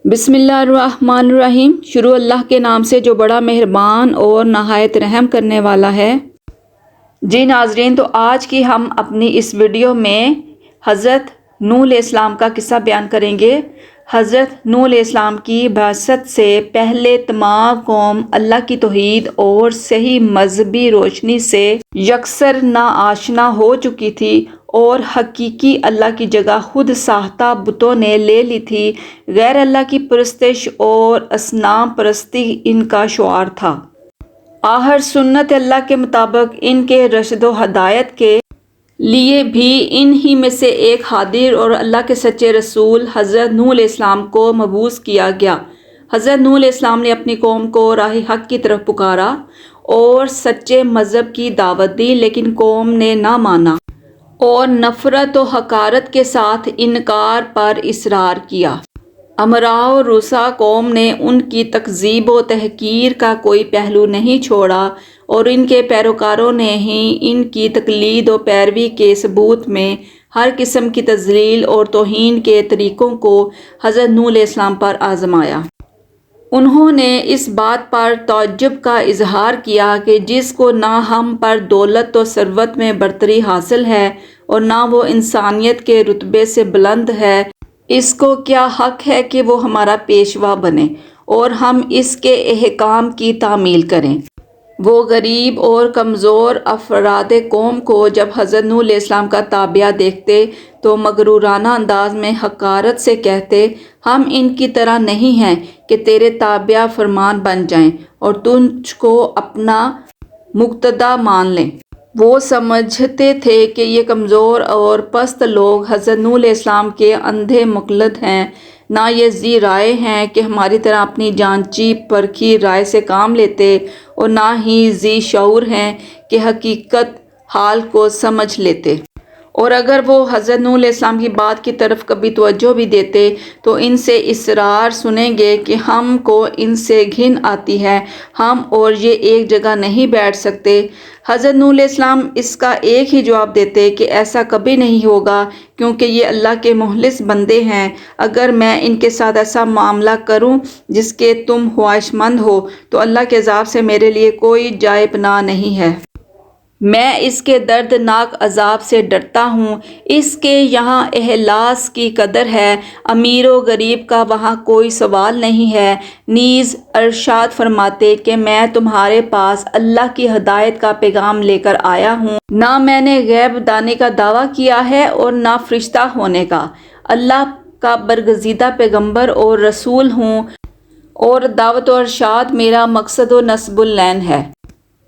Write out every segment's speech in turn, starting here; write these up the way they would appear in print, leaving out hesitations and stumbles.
بسم اللہ الرحمن الرحیم۔ شروع اللہ کے نام سے جو بڑا مہربان اور نہایت رحم کرنے والا ہے۔ جی ناظرین، تو آج کی ہم اپنی اس ویڈیو میں حضرت نوح علیہ السلام کا قصہ بیان کریں گے۔ حضرت نوح علیہ السلام کی بعثت سے پہلے تمام قوم اللہ کی توحید اور صحیح مذہبی روشنی سے یکسر ناآشنا ہو چکی تھی اور حقیقی اللہ کی جگہ خود ساختہ بتوں نے لے لی تھی۔ غیر اللہ کی پرستش اور اصنام پرستی ان کا شعار تھا۔ آخر سنت اللہ کے مطابق ان کے رشد و ہدایت کے لیے بھی ان ہی میں سے ایک حاضر اور اللہ کے سچے رسول حضرت نوح علیہ السلام کو مبعوث کیا گیا۔ حضرت نوح علیہ السلام نے اپنی قوم کو راہ حق کی طرف پکارا اور سچے مذہب کی دعوت دی، لیکن قوم نے نہ مانا اور نفرت و حقارت کے ساتھ انکار پر اصرار کیا۔ امراء و رؤساء قوم نے ان کی تکذیب و تحقیر کا کوئی پہلو نہیں چھوڑا اور ان کے پیروکاروں نے ہی ان کی تقلید و پیروی کے ثبوت میں ہر قسم کی تذلیل اور توہین کے طریقوں کو حضرت نوح علیہ السلام پر آزمایا۔ انہوں نے اس بات پر تعجب کا اظہار کیا کہ جس کو نہ ہم پر دولت و ثروت میں برتری حاصل ہے اور نہ وہ انسانیت کے رتبے سے بلند ہے، اس کو کیا حق ہے کہ وہ ہمارا پیشوا بنے اور ہم اس کے احکام کی تعمیل کریں۔ وہ غریب اور کمزور افراد قوم کو جب حضرت نوح علیہ السلام کا تابعہ دیکھتے تو مغرورانہ انداز میں حقارت سے کہتے، ہم ان کی طرح نہیں ہیں کہ تیرے تابع فرمان بن جائیں اور تجھ کو اپنا مقتدا مان لیں۔ وہ سمجھتے تھے کہ یہ کمزور اور پست لوگ حضرت نوح علیہ السلام کے اندھے مقلد ہیں، نہ یہ ذی رائے ہیں کہ ہماری طرح اپنی جانچی پرکھی رائے سے کام لیتے، اور نہ ہی ذی شعور ہیں کہ حقیقت حال کو سمجھ لیتے۔ اور اگر وہ حضرت نوح علیہ السلام کی بات کی طرف کبھی توجہ بھی دیتے تو ان سے اصرار سنیں گے کہ ہم کو ان سے گھن آتی ہے، ہم اور یہ ایک جگہ نہیں بیٹھ سکتے۔ حضرت نوح علیہ السلام اس کا ایک ہی جواب دیتے کہ ایسا کبھی نہیں ہوگا، کیونکہ یہ اللہ کے مخلص بندے ہیں۔ اگر میں ان کے ساتھ ایسا معاملہ کروں جس کے تم خواہشمند ہو تو اللہ کے عذاب سے میرے لیے کوئی جائے پناہ نہیں ہے۔ میں اس کے دردناک عذاب سے ڈرتا ہوں۔ اس کے یہاں اخلاص کی قدر ہے، امیر و غریب کا وہاں کوئی سوال نہیں ہے۔ نیز ارشاد فرماتے کہ میں تمہارے پاس اللہ کی ہدایت کا پیغام لے کر آیا ہوں، نہ میں نے غیب دانی کا دعویٰ کیا ہے اور نہ فرشتہ ہونے کا۔ اللہ کا برگزیدہ پیغمبر اور رسول ہوں اور دعوت و ارشاد میرا مقصد و نصب العین ہے۔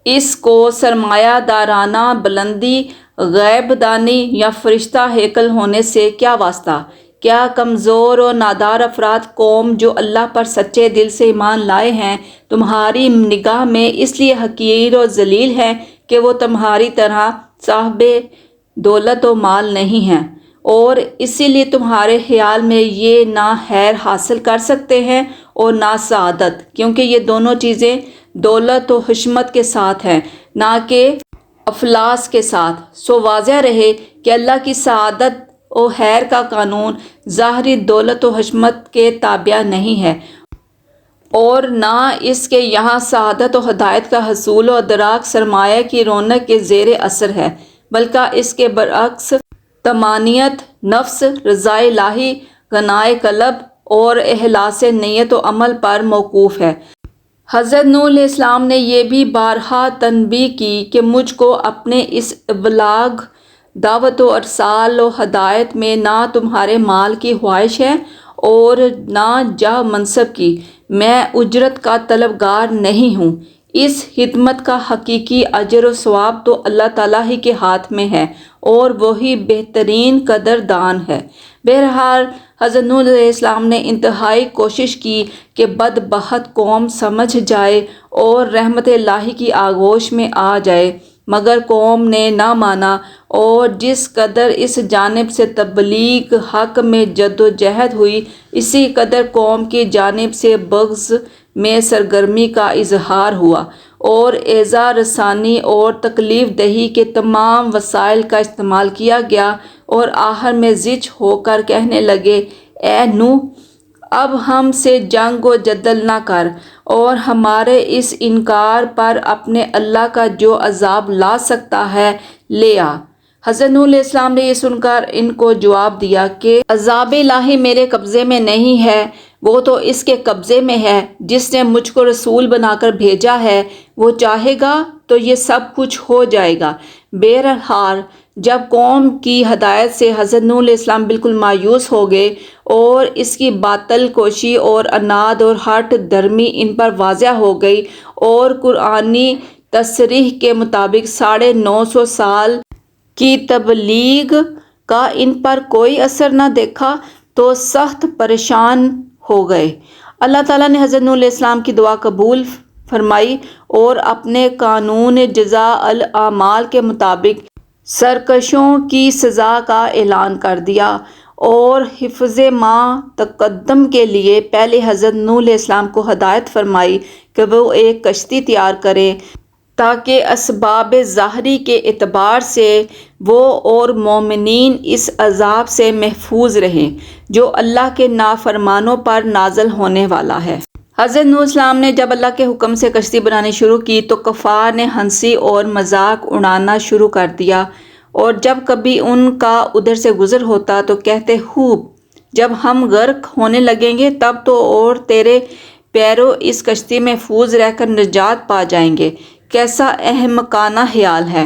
اس کو سرمایہ دارانہ بلندی، غیب دانی یا فرشتہ ہیکل ہونے سے کیا واسطہ؟ کیا کمزور و نادار افراد قوم جو اللہ پر سچے دل سے ایمان لائے ہیں تمہاری نگاہ میں اس لیے حقیر و ذلیل ہیں کہ وہ تمہاری طرح صاحب دولت و مال نہیں ہیں، اور اسی لیے تمہارے خیال میں یہ نہ خیر حاصل کر سکتے ہیں اور نہ سعادت، کیونکہ یہ دونوں چیزیں دولت و حشمت کے ساتھ ہیں، نہ کہ افلاس کے ساتھ۔ سو واضح رہے کہ اللہ کی سعادت و خیر کا قانون ظاہری دولت و حشمت کے تابع نہیں ہے، اور نہ اس کے یہاں سعادت و ہدایت کا حصول و ادراک سرمایہ کی رونق کے زیر اثر ہے، بلکہ اس کے برعکس طمانینت نفس، رضا الہی، غنائے قلب اور اخلاص نیت و عمل پر موقوف ہے۔ حضرت نوح علیہ السلام نے یہ بھی بارہا تنبیہ کی کہ مجھ کو اپنے اس ابلاغ، دعوت و ارسال و ہدایت میں نہ تمہارے مال کی خواہش ہے اور نہ جاہ منصب کی۔ میں اجرت کا طلبگار نہیں ہوں۔ اس خدمت کا حقیقی اجر و ثواب تو اللہ تعالیٰ ہی کے ہاتھ میں ہے اور وہی بہترین قدردان ہے۔ بہرحال حضرت نوح علیہ السلام نے انتہائی کوشش کی کہ بدبخت قوم سمجھ جائے اور رحمت الہی کی آغوش میں آ جائے، مگر قوم نے نہ مانا، اور جس قدر اس جانب سے تبلیغ حق میں جد و جہد ہوئی، اسی قدر قوم کی جانب سے بغض میں سرگرمی کا اظہار ہوا اور ایذا رسانی اور تکلیف دہی کے تمام وسائل کا استعمال کیا گیا، اور آخر میں زج ہو کر کہنے لگے، اے نوح، اب ہم سے جنگ و جدل نہ کر اور ہمارے اس انکار پر اپنے اللہ کا جو عذاب لا سکتا ہے لے آ۔ حضرت نوح علیہ السلام نے یہ سن کر ان کو جواب دیا کہ عذاب الہی میرے قبضے میں نہیں ہے، وہ تو اس کے قبضے میں ہے جس نے مجھ کو رسول بنا کر بھیجا ہے، وہ چاہے گا تو یہ سب کچھ ہو جائے گا۔ بہرحال جب قوم کی ہدایت سے حضرت نوح علیہ السلام بالکل مایوس ہو گئے اور اس کی باطل کوشی اور عناد اور ہٹ درمی ان پر واضح ہو گئی اور قرآنی تصریح کے مطابق 950 سال کی تبلیغ کا ان پر کوئی اثر نہ دیکھا تو سخت پریشان ہو گئے۔ اللہ تعالیٰ نے حضرت نوح علیہ السلام کی دعا قبول فرمائی اور اپنے قانون جزاء الاعمال کے مطابق سرکشوں کی سزا کا اعلان کر دیا اور حفظ ما تقدم کے لیے پہلے حضرت نوح علیہ السلام کو ہدایت فرمائی کہ وہ ایک کشتی تیار کریں تاکہ اسباب ظاہری کے اعتبار سے وہ اور مومنین اس عذاب سے محفوظ رہیں جو اللہ کے نافرمانوں پر نازل ہونے والا ہے۔ حضرت نوح علیہ السلام نے جب اللہ کے حکم سے کشتی بنانی شروع کی تو کفار نے ہنسی اور مذاق اڑانا شروع کر دیا، اور جب کبھی ان کا ادھر سے گزر ہوتا تو کہتے خوب، جب ہم غرق ہونے لگیں گے تب تو اور تیرے پیرو اس کشتی میں محفوظ رہ کر نجات پا جائیں گے۔ کیسا احمقانہ خیال ہے۔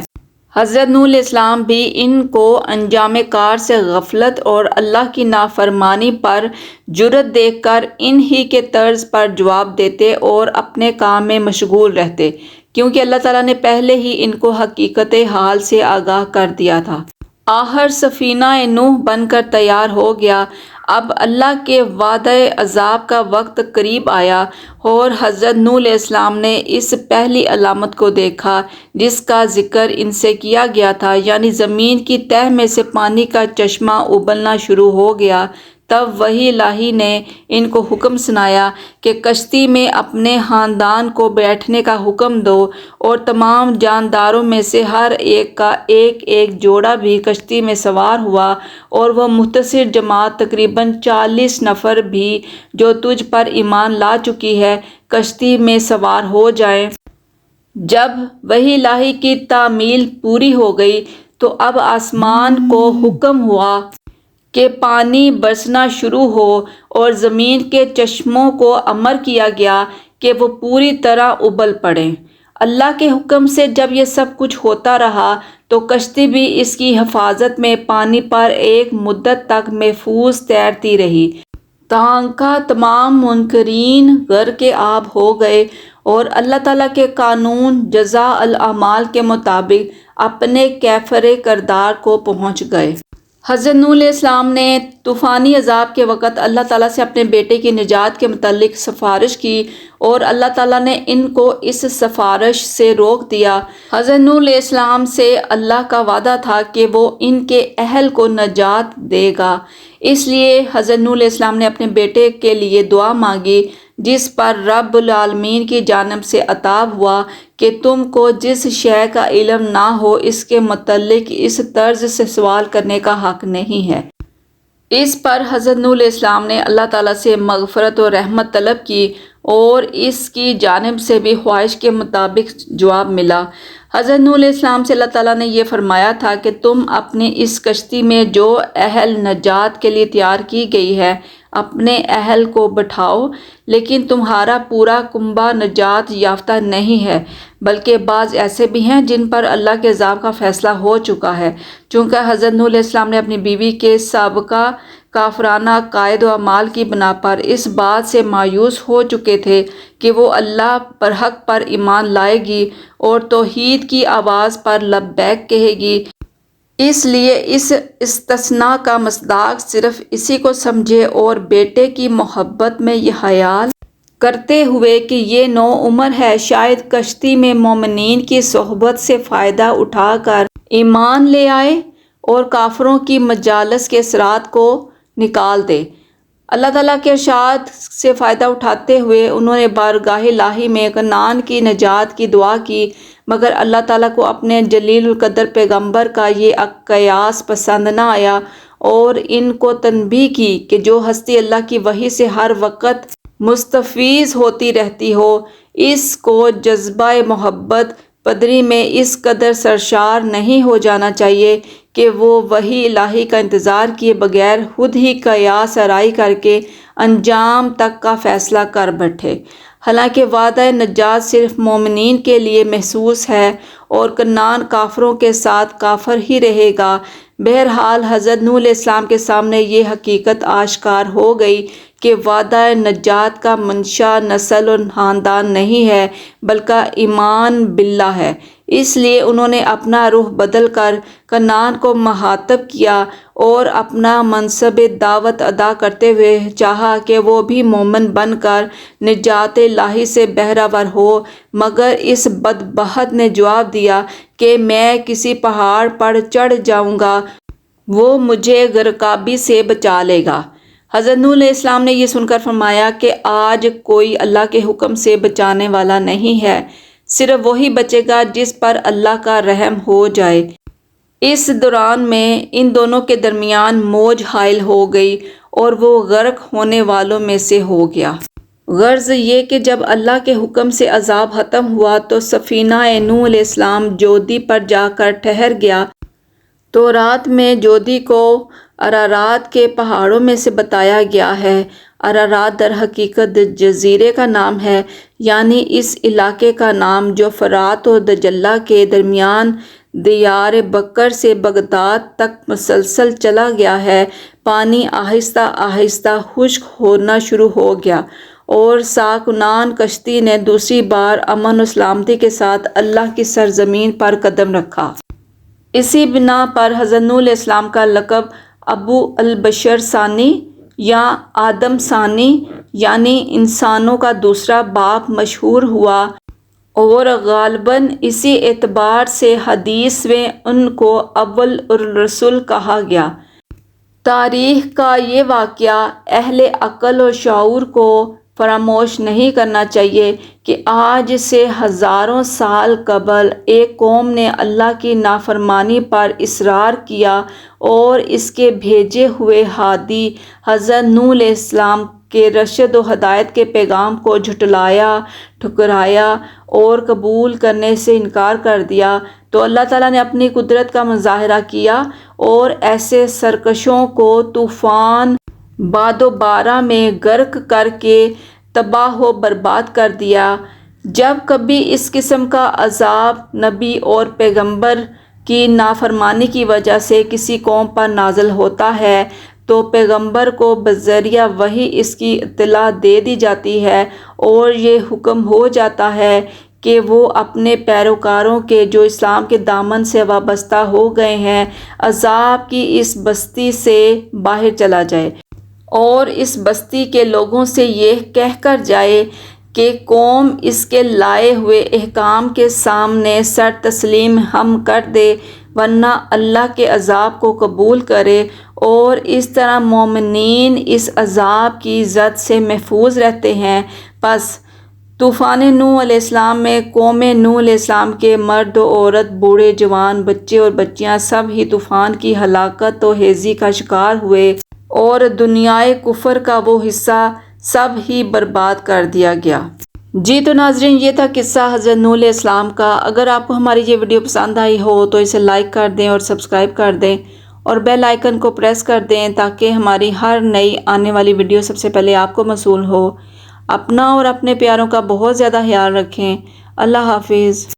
حضرت نوح علیہ السلام بھی ان کو انجام کار سے غفلت اور اللہ کی نافرمانی پر جرأت دیکھ کر ان ہی کے طرز پر جواب دیتے اور اپنے کام میں مشغول رہتے، کیونکہ اللہ تعالیٰ نے پہلے ہی ان کو حقیقت حال سے آگاہ کر دیا تھا۔ آخر سفینہ نوح بن کر تیار ہو گیا۔ اب اللہ کے وعدہ عذاب کا وقت قریب آیا اور حضرت نوح علیہ السلام نے اس پہلی علامت کو دیکھا جس کا ذکر ان سے کیا گیا تھا، یعنی زمین کی تہہ میں سے پانی کا چشمہ ابلنا شروع ہو گیا۔ تب وحی الہی نے ان کو حکم سنایا کہ کشتی میں اپنے خاندان کو بیٹھنے کا حکم دو، اور تمام جانداروں میں سے ہر ایک کا ایک ایک جوڑا بھی کشتی میں سوار ہوا، اور وہ مختصر جماعت تقریباً 40 نفر بھی جو تجھ پر ایمان لا چکی ہے کشتی میں سوار ہو جائیں۔ جب وحی الہی کی تعمیل پوری ہو گئی تو اب آسمان کو حکم ہوا کہ پانی برسنا شروع ہو، اور زمین کے چشموں کو امر کیا گیا کہ وہ پوری طرح ابل پڑیں۔ اللہ کے حکم سے جب یہ سب کچھ ہوتا رہا تو کشتی بھی اس کی حفاظت میں پانی پر ایک مدت تک محفوظ تیرتی رہی، تاکہ تمام منکرین غرق آب ہو گئے اور اللہ تعالیٰ کے قانون جزاء الاعمال کے مطابق اپنے کیفر کردار کو پہنچ گئے۔ حضرت نوح علیہ السلام نے طوفانی عذاب کے وقت اللہ تعالیٰ سے اپنے بیٹے کی نجات کے متعلق سفارش کی، اور اللہ تعالیٰ نے ان کو اس سفارش سے روک دیا۔ حضرت نوح علیہ السلام سے اللہ کا وعدہ تھا کہ وہ ان کے اہل کو نجات دے گا، اس لیے حضرت نوح علیہ السلام نے اپنے بیٹے کے لیے دعا مانگی، جس پر رب العالمین کی جانب سے عطاب ہوا کہ تم کو جس شے کا علم نہ ہو اس کے متعلق اس طرز سے سوال کرنے کا حق نہیں ہے۔ اس پر حضرت نوح علیہ السلام نے اللہ تعالیٰ سے مغفرت و رحمت طلب کی، اور اس کی جانب سے بھی خواہش کے مطابق جواب ملا۔ حضرت نوح علیہ السلام سے اللہ تعالیٰ نے یہ فرمایا تھا کہ تم اپنی اس کشتی میں جو اہل نجات کے لیے تیار کی گئی ہے اپنے اہل کو بٹھاؤ، لیکن تمہارا پورا کنبہ نجات یافتہ نہیں ہے، بلکہ بعض ایسے بھی ہیں جن پر اللہ کے عذاب کا فیصلہ ہو چکا ہے۔ چونکہ حضرت نوح علیہ السلام نے اپنی بیوی کے سابقہ کافرانہ عقائد و اعمال کی بنا پر اس بات سے مایوس ہو چکے تھے کہ وہ اللہ برحق پر ایمان لائے گی اور توحید کی آواز پر لبیک کہے گی، اس لیے اس استثناء کا مصداق صرف اسی کو سمجھے اور بیٹے کی محبت میں یہ خیال کرتے ہوئے کہ یہ نوعمر ہے، شاید کشتی میں مومنین کی صحبت سے فائدہ اٹھا کر ایمان لے آئے اور کافروں کی مجالس کے اثرات کو نکال دے۔ اللہ تعالیٰ کے ارشاد سے فائدہ اٹھاتے ہوئے انہوں نے بارگاہ الہی میں کنعان کی نجات کی دعا کی، مگر اللہ تعالیٰ کو اپنے جلیل القدر پیغمبر کا یہ قیاس پسند نہ آیا، اور ان کو تنبیہ کی کہ جو ہستی اللہ کی وحی سے ہر وقت مستفیض ہوتی رہتی ہو، اس کو جذبہ محبت پدری میں اس قدر سرشار نہیں ہو جانا چاہیے کہ وہ وحی الہی کا انتظار کیے بغیر خود ہی قیاس آرائی کر کے انجام تک کا فیصلہ کر بیٹھے۔ حالانکہ وعدہ نجات صرف مومنین کے لیے محسوس ہے اور کنعان کافروں کے ساتھ کافر ہی رہے گا۔ بہرحال حضرت نوح علیہ السلام کے سامنے یہ حقیقت آشکار ہو گئی کہ وعدہ نجات کا منشا نسل اور خاندان نہیں ہے بلکہ ایمان باللہ ہے۔ اس لیے انہوں نے اپنا رخ بدل کر کنعان کو مخاطب کیا اور اپنا منصب دعوت ادا کرتے ہوئے چاہا کہ وہ بھی مومن بن کر نجات الہی سے بہرہ ہو، مگر اس بدبخت نے جواب دیا کہ میں کسی پہاڑ پر چڑھ جاؤں گا، وہ مجھے غرقابی سے بچا لے گا۔ حضرت نوح علیہ السلام نے یہ سن کر فرمایا کہ آج کوئی اللہ کے حکم سے بچانے والا نہیں ہے، صرف وہی بچے گا جس پر اللہ کا رحم ہو جائے۔ اس دوران میں ان دونوں کے درمیان موج حائل ہو گئی اور وہ غرق ہونے والوں میں سے ہو گیا۔ غرض یہ کہ جب اللہ کے حکم سے عذاب ختم ہوا تو سفینہ نوح علیہ السلام جودی پر جا کر ٹھہر گیا۔ تورات میں جودی کو ارارات کے پہاڑوں میں سے بتایا گیا ہے۔ ارارات در حقیقت جزیرے کا نام ہے، یعنی اس علاقے کا نام جو فرات اور دجلہ کے درمیان دیار بکر سے بغداد تک مسلسل چلا گیا ہے۔ پانی آہستہ آہستہ خشک ہونا شروع ہو گیا اور ساکنان کشتی نے دوسری بار امن و سلامتی کے ساتھ اللہ کی سرزمین پر قدم رکھا۔ اسی بنا پر حضرت نوح علیہ السلام کا لقب ابو البشر ثانی یا آدم ثانی یعنی انسانوں کا دوسرا باپ مشہور ہوا، اور غالباً اسی اعتبار سے حدیث میں ان کو اول الرسل کہا گیا۔ تاریخ کا یہ واقعہ اہل عقل و شعور کو فراموش نہیں کرنا چاہیے کہ آج سے ہزاروں سال قبل ایک قوم نے اللہ کی نافرمانی پر اصرار کیا اور اس کے بھیجے ہوئے ہادی حضرت نوح علیہ السلام کے رشد و ہدایت کے پیغام کو جھٹلایا، ٹھکرایا اور قبول کرنے سے انکار کر دیا، تو اللہ تعالیٰ نے اپنی قدرت کا مظاہرہ کیا اور ایسے سرکشوں کو طوفان باد و بارہ میں غرق کر کے تباہ و برباد کر دیا۔ جب کبھی اس قسم کا عذاب نبی اور پیغمبر کی نافرمانی کی وجہ سے کسی قوم پر نازل ہوتا ہے تو پیغمبر کو بذریعہ وحی اس کی اطلاع دے دی جاتی ہے اور یہ حکم ہو جاتا ہے کہ وہ اپنے پیروکاروں کے جو اسلام کے دامن سے وابستہ ہو گئے ہیں عذاب کی اس بستی سے باہر چلا جائے اور اس بستی کے لوگوں سے یہ کہہ کر جائے کہ قوم اس کے لائے ہوئے احکام کے سامنے سر تسلیم ہم کر دے ورنہ اللہ کے عذاب کو قبول کرے، اور اس طرح مومنین اس عذاب کی زد سے محفوظ رہتے ہیں۔ پس طوفان نوح علیہ السلام میں قوم نوح علیہ السلام کے مرد و عورت، بوڑھے جوان، بچے اور بچیاں سب ہی طوفان کی ہلاکت و ہیزی کا شکار ہوئے اور دنیائے کفر کا وہ حصہ سب ہی برباد کر دیا گیا۔ جی تو ناظرین، یہ تھا قصہ حضرت نوح علیہ السلام کا۔ اگر آپ کو ہماری یہ ویڈیو پسند آئی ہو تو اسے لائک کر دیں اور سبسکرائب کر دیں اور بیل آئیکن کو پریس کر دیں تاکہ ہماری ہر نئی آنے والی ویڈیو سب سے پہلے آپ کو موصول ہو۔ اپنا اور اپنے پیاروں کا بہت زیادہ خیال رکھیں۔ اللہ حافظ۔